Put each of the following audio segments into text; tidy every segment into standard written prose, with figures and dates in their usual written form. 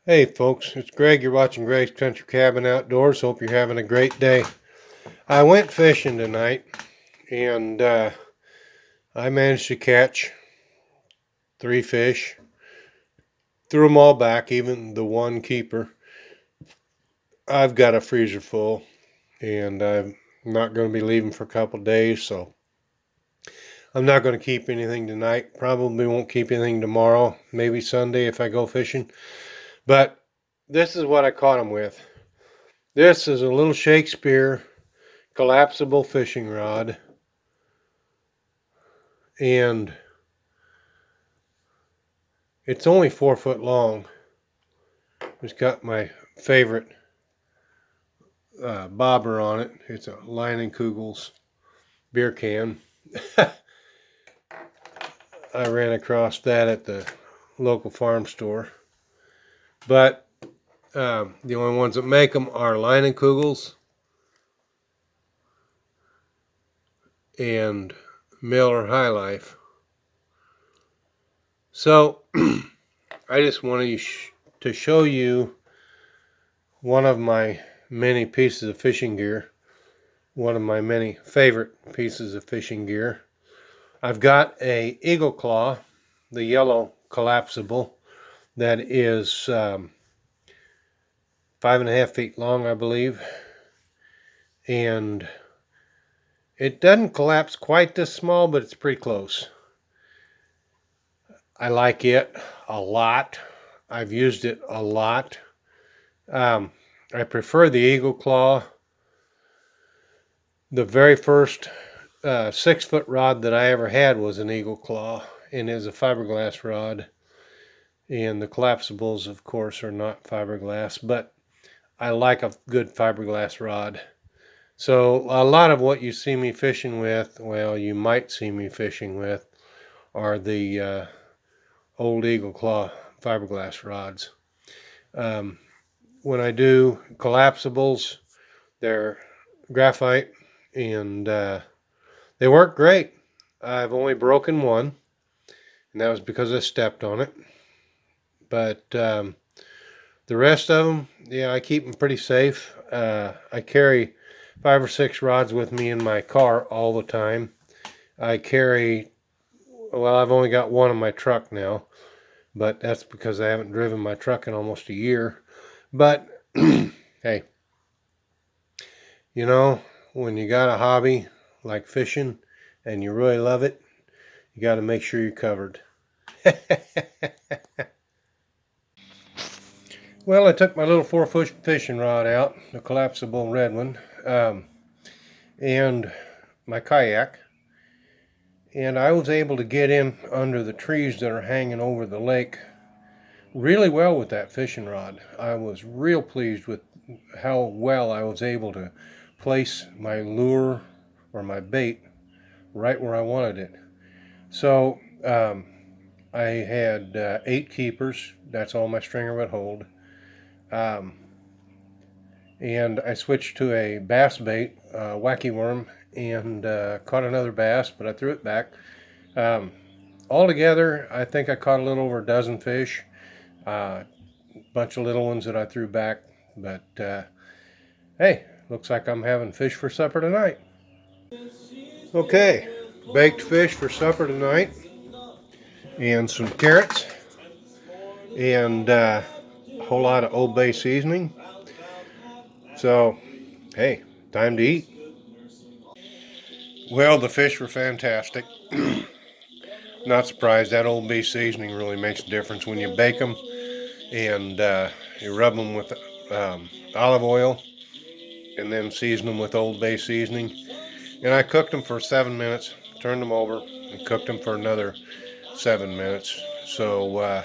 Hey folks, it's Greg. You're watching Greg's Country Cabin Outdoors. Hope you're having a great day. I went fishing tonight and I managed to catch 3 fish. Threw them all back, even the one keeper. I've got a freezer full and I'm not going to be leaving for a couple days, so I'm not going to keep anything tonight. Probably won't keep anything tomorrow, maybe Sunday if I go fishing. But this is what I caught them with. This is a little Shakespeare collapsible fishing rod, and it's only 4 foot long. It's got my favorite bobber on it. It's a Leinenkugel's beer can. I ran across that at the local farm store, but the only ones that make them are Leinenkugel's and Miller High Life. So I just wanted to show you one of my many pieces of fishing gear, one of my many favorite pieces of fishing gear. I've got a Eagle Claw, the yellow collapsible, that is 5.5 feet long, I believe, and it doesn't collapse quite this small, but it's pretty close. I like it a lot. I've used it a lot. I prefer the Eagle Claw. The very first 6-foot rod that I ever had was an Eagle Claw, and is a fiberglass rod. And the collapsibles, of course, are not fiberglass, but I like a good fiberglass rod. So a lot of what you see me fishing with, well, you might see me fishing with, are the old Eagle Claw fiberglass rods. When I do collapsibles, they're graphite, and they work great. I've only broken one, and that was because I stepped on it. But the rest of them, yeah, I keep them pretty safe. I carry 5 or 6 rods with me in my car all the time. I carry, well, I've only got one in my truck now, but that's because I haven't driven my truck in almost a year. But hey, you know, when you got a hobby like fishing and you really love it, you got to make sure you're covered. Well, I took my little 4-foot fishing rod out, the collapsible red one, and my kayak, and I was able to get in under the trees that are hanging over the lake really well with that fishing rod. I was real pleased with how well I was able to place my lure or my bait right where I wanted it. So I had 8 keepers. That's all my stringer would hold. And I switched to a bass bait, wacky worm, and caught another bass, but I threw it back. Altogether, I think I caught a little over a dozen fish. A bunch of little ones that I threw back, but hey, looks like I'm having fish for supper tonight. Okay, baked fish for supper tonight, and some carrots, and a whole lot of Old Bay seasoning. So, hey, time to eat. Well, the fish were fantastic. Not surprised. That Old Bay seasoning really makes a difference when you bake them, and you rub them with olive oil, and then season them with Old Bay seasoning. And I cooked them for 7 minutes, turned them over, and cooked them for another 7 minutes. So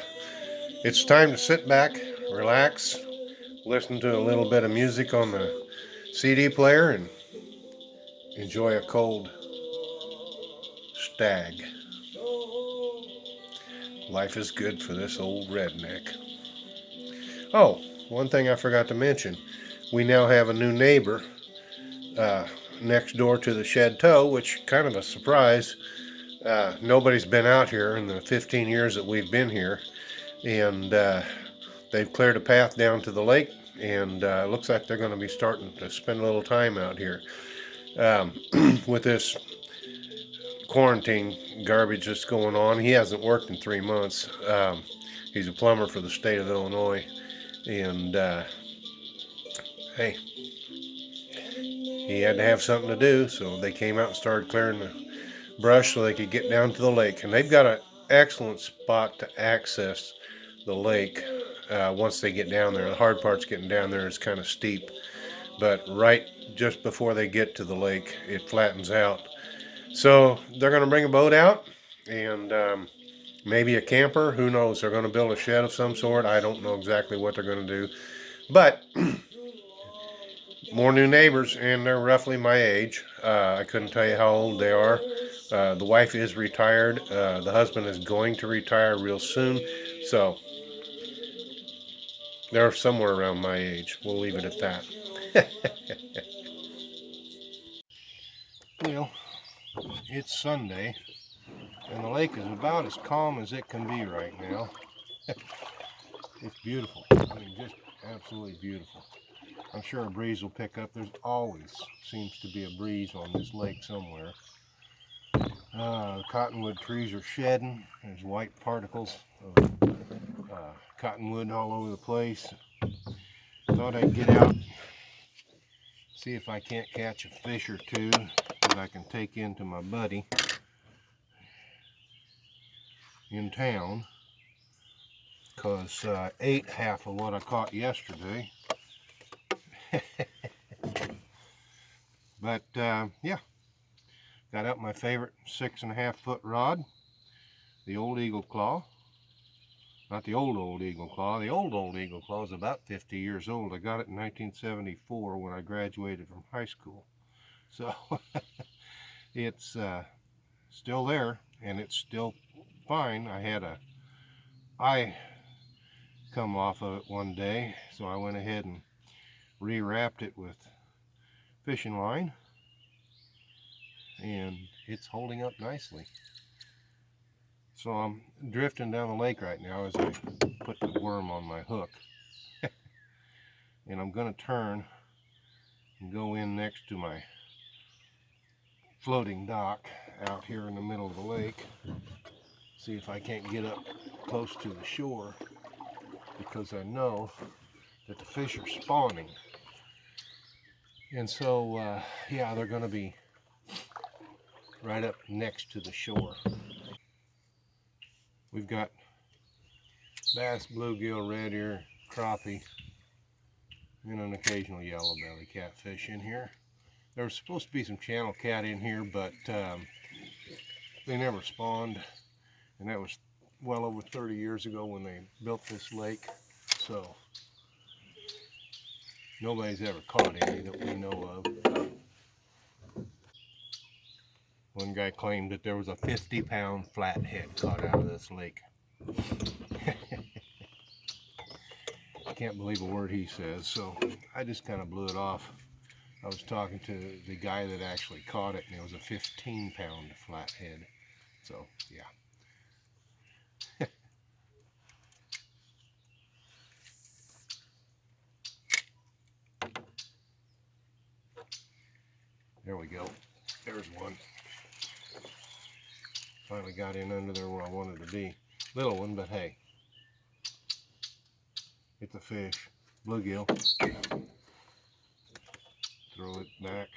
it's time to sit back, relax, listen to a little bit of music on the CD player, and enjoy a cold stag. Life is good for this old redneck. Oh, one thing I forgot to mention. We now have a new neighbor next door to the shed toe, which kind of a surprise. Nobody's been out here in the 15 years that we've been here, and they've cleared a path down to the lake, and it looks like they're going to be starting to spend a little time out here. With this quarantine garbage that's going on, he hasn't worked in 3 months. He's a plumber for the state of Illinois, and hey, he had to have something to do, so they came out and started clearing the brush so they could get down to the lake. And they've got an excellent spot to access the lake once they get down there. The hard part's getting down there. It's kind of steep, but right just before they get to the lake, it flattens out. So they're going to bring a boat out, and maybe a camper. Who knows? They're going to build a shed of some sort. I don't know exactly what they're going to do, but more new neighbors, and they're roughly my age. I couldn't tell you how old they are. The wife is retired. The husband is going to retire real soon. So they're somewhere around my age. We'll leave it at that. Well, it's Sunday, and the lake is about as calm as it can be right now. It's beautiful. I mean, just absolutely beautiful. I'm sure a breeze will pick up. There's always seems to be a breeze on this lake somewhere. The cottonwood trees are shedding. There's white particles of cottonwood all over the place. Thought I'd get out, see if I can't catch a fish or two that I can take into my buddy in town, because I ate half of what I caught yesterday. But yeah, got out my favorite 6.5 foot rod, the old Eagle Claw. Not the old Eagle Claw. The old Eagle Claw is about 50 years old. I got it in 1974 when I graduated from high school. So it's still there, and it's still fine. I had a eye come off of it one day, so I went ahead and rewrapped it with fishing line, and it's holding up nicely. So I'm drifting down the lake right now as I put the worm on my hook. And I'm going to turn and go in next to my floating dock out here in the middle of the lake. See if I can't get up close to the shore, because I know that the fish are spawning. And so, yeah, they're going to be right up next to the shore. We've got bass, bluegill, red ear, crappie, and an occasional yellow belly catfish in here. There was supposed to be some channel cat in here, but they never spawned, and that was well over 30 years ago when they built this lake. So nobody's ever caught any that we know of. One guy claimed that there was a 50-pound flathead caught out of this lake. I can't believe a word he says, so I just kind of blew it off. I was talking to the guy that actually caught it, and it was a 15-pound flathead. So, yeah. There we go. There's one. Finally got in under there where I wanted to be. Little one, but hey. It's a fish. Bluegill. Throw it back.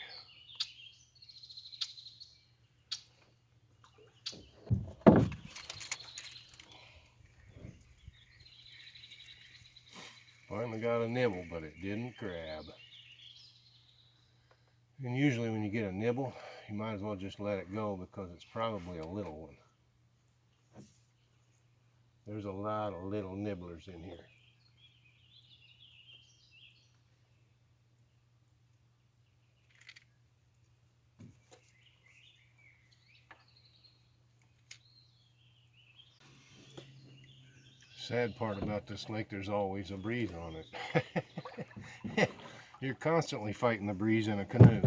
Finally got a nibble, but it didn't grab. And usually when you get a nibble, you might as well just let it go, because it's probably a little one. There's a lot of little nibblers in here. Sad part about this lake, there's always a breeze on it. You're constantly fighting the breeze in a canoe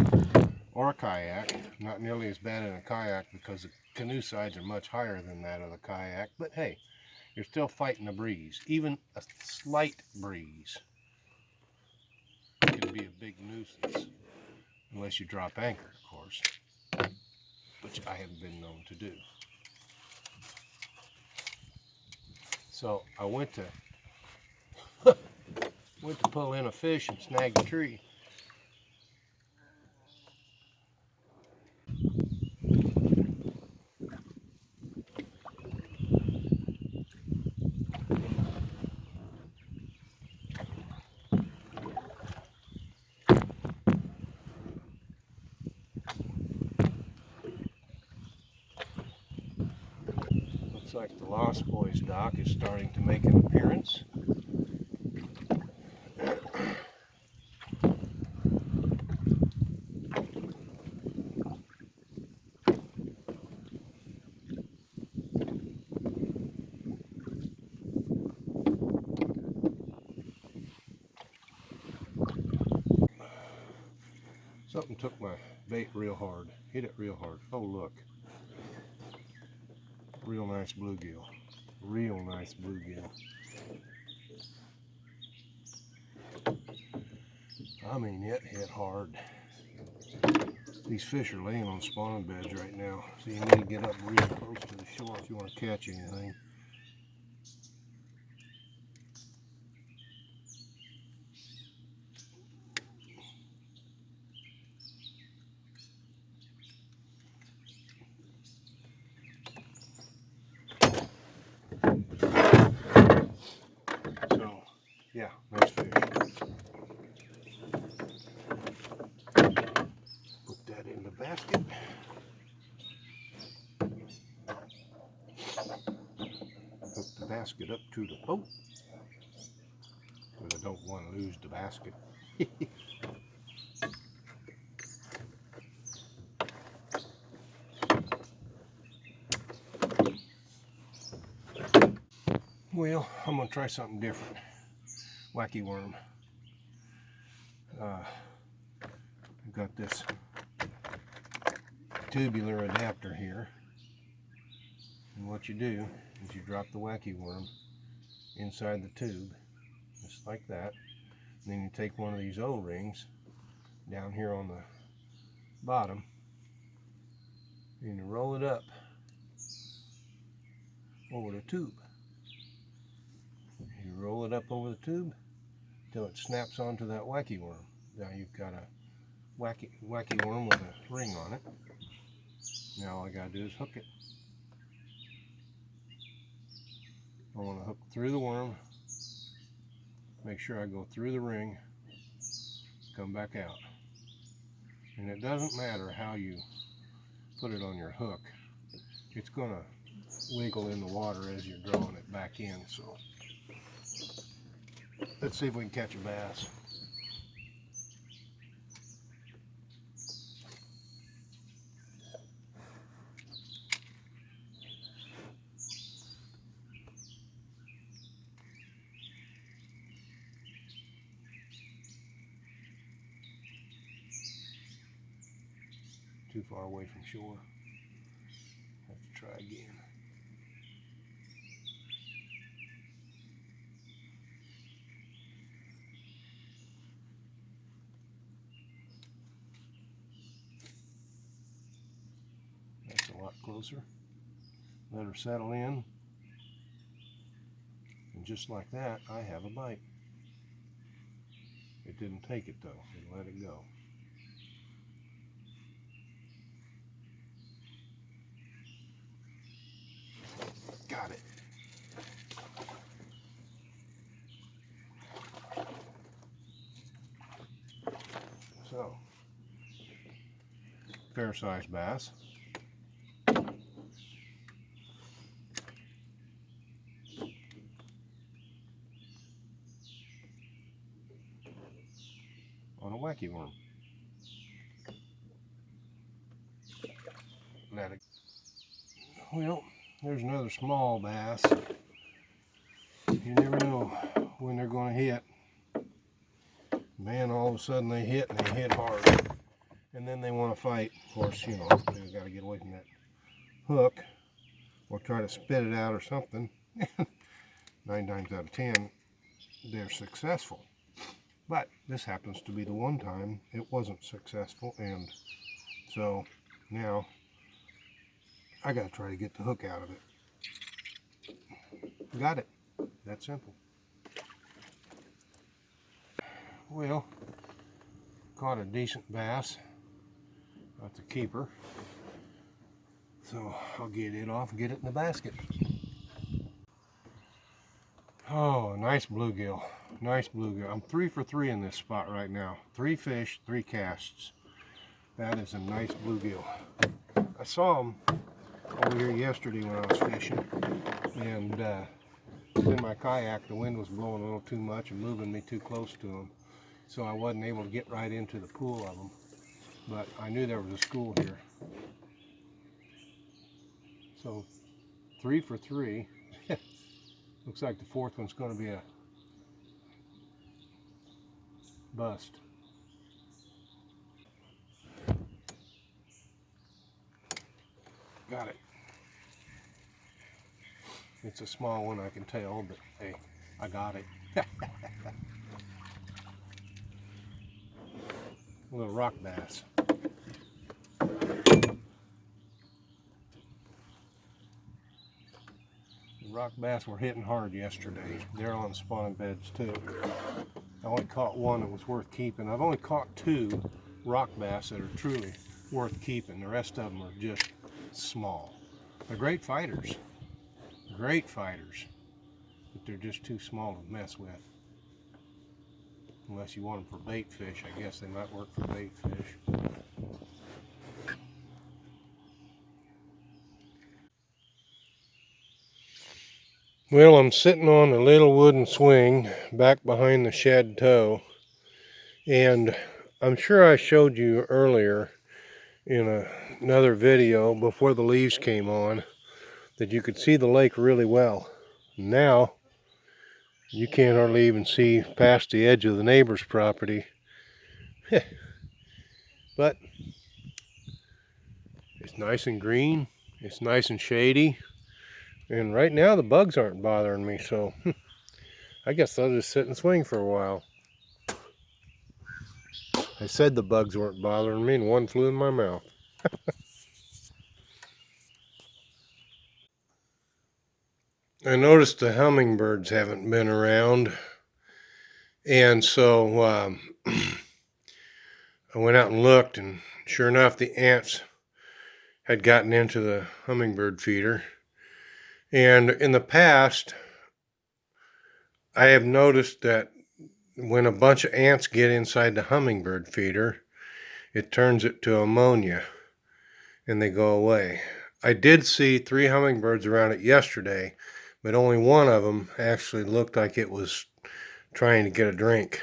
or a kayak. Not nearly as bad in a kayak, because the canoe sides are much higher than that of the kayak. But hey, You're still fighting a breeze. Even a slight breeze can be a big nuisance, unless you drop anchor, of course, which I haven't been known to do. So I went to pull in a fish and snag a tree. Looks like the Lost Boys dock is starting to make an appearance. Something took my bait real hard. Hit it real hard. Oh, look. Real nice bluegill. Real nice bluegill. I mean, it hit hard. These fish are laying on spawning beds right now, so you need to get up real close to the shore if you want to catch anything. So, yeah, nice fish. Put that in the basket. Hook the basket up to the boat, because I don't want to lose the basket. Well, I'm going to try something different. Wacky worm. I've got this tubular adapter here, and what you do is you drop the wacky worm inside the tube, just like that, and then you take one of these O-rings down here on the bottom, and you roll it up over the tube. You roll it up over the tube till it snaps onto that wacky worm. Now you've got a wacky worm with a ring on it. Now all I gotta do is hook it. I want to hook through the worm, make sure I go through the ring, come back out. And it doesn't matter how you put it on your hook, it's gonna wiggle in the water as you're drawing it back in. So let's see if we can catch a bass. Too far away from shore. Have to try again. That's a lot closer. Let her settle in. And just like that, I have a bite. It didn't take it though, it let it go. Got it. So, fair sized bass. On a wacky worm. Well, there's another small bass. You never know when they're going to hit. Man, all of a sudden they hit, and they hit hard. And then they want to fight. Of course, you know, they've got to get away from that hook or try to spit it out or something. 9 times out of 10, they're successful. But this happens to be the one time it wasn't successful, and so now I got to try to get the hook out of it. Got it. That simple. Well, caught a decent bass. That's a keeper. So I'll get it off and get it in the basket. Oh, nice bluegill. Nice bluegill. I'm 3 for 3 in this spot right now. 3 fish, 3 casts. That is a nice bluegill. I saw him over here yesterday when I was fishing, and in my kayak the wind was blowing a little too much and moving me too close to him, so I wasn't able to get right into the pool of them. But I knew there was a school here. So 3 for 3. Looks like the fourth one's going to be a bust. Got it. It's a small one, I can tell, but hey, I got it. A little rock bass. Rock bass were hitting hard yesterday. They're on spawning beds too. I only caught one that was worth keeping. I've only caught 2 rock bass that are truly worth keeping. The rest of them are just small. They're great fighters. Great fighters. But they're just too small to mess with. Unless you want them for bait fish. I guess they might work for bait fish. Well, I'm sitting on a little wooden swing back behind the shed toe, and I'm sure I showed you earlier in another video before the leaves came on that you could see the lake really well. Now you can't hardly even see past the edge of the neighbor's property. But it's nice and green, it's nice and shady. And right now the bugs aren't bothering me, so I guess I'll just sit and swing for a while. I said the bugs weren't bothering me and one flew in my mouth. I noticed the hummingbirds haven't been around, and so I went out and looked, and sure enough the ants had gotten into the hummingbird feeder. And in the past, I have noticed that when a bunch of ants get inside the hummingbird feeder, it turns it to ammonia and they go away. I did see 3 hummingbirds around it yesterday, but only one of them actually looked like it was trying to get a drink.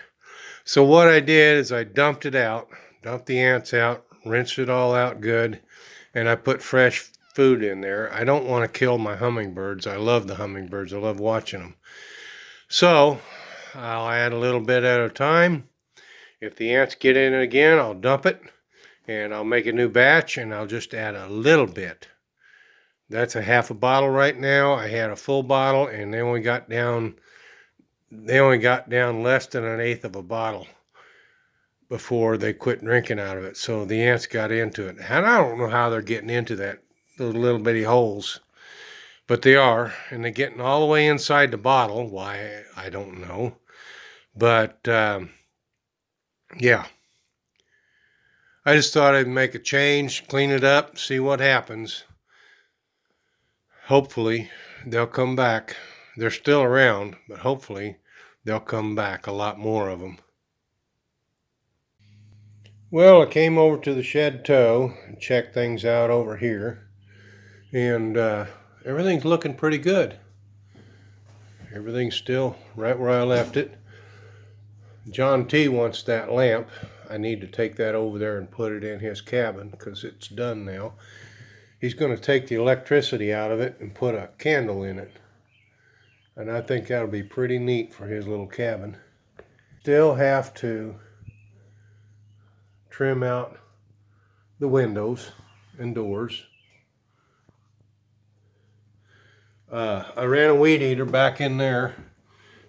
So what I did is I dumped it out, dumped the ants out, rinsed it all out good, and I put fresh food in there. I don't want to kill my hummingbirds. I love the hummingbirds. I love watching them. So I'll add a little bit at a time. If the ants get in it again, I'll dump it and I'll make a new batch and I'll just add a little bit. That's a half a bottle right now. I had a full bottle and they only got down less than an eighth of a bottle before they quit drinking out of it. So the ants got into it. And I don't know how they're getting into those little bitty holes, but they are, and they're getting all the way inside the bottle. Why, I don't know. But yeah, I just thought I'd make a change, clean it up, see what happens. Hopefully they'll come back. They're still around, but hopefully they'll come back, a lot more of them. Well, I came over to the shed toe and checked things out over here, and everything's looking pretty good. Everything's still right where I left it. John T wants that lamp. I need to take that over there and put it in his cabin because it's done now. He's going to take the electricity out of it and put a candle in it. And I think that'll be pretty neat for his little cabin. Still have to trim out the windows and doors. I ran a weed eater back in there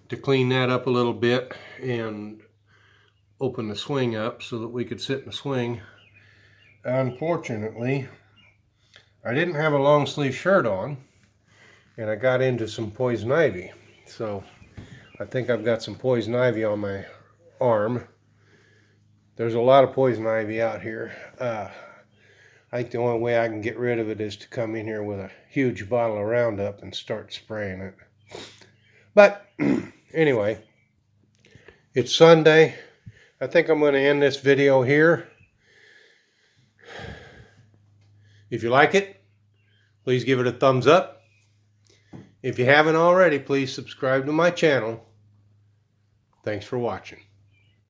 to clean that up a little bit and open the swing up so that we could sit in the swing. Unfortunately, I didn't have a long sleeve shirt on, and I got into some poison ivy. So I think I've got some poison ivy on my arm. There's a lot of poison ivy out here. I think the only way I can get rid of it is to come in here with a huge bottle of Roundup and start spraying it. But anyway, it's Sunday. I think I'm going to end this video here. If you like it, please give it a thumbs up. If you haven't already, please subscribe to my channel. Thanks for watching.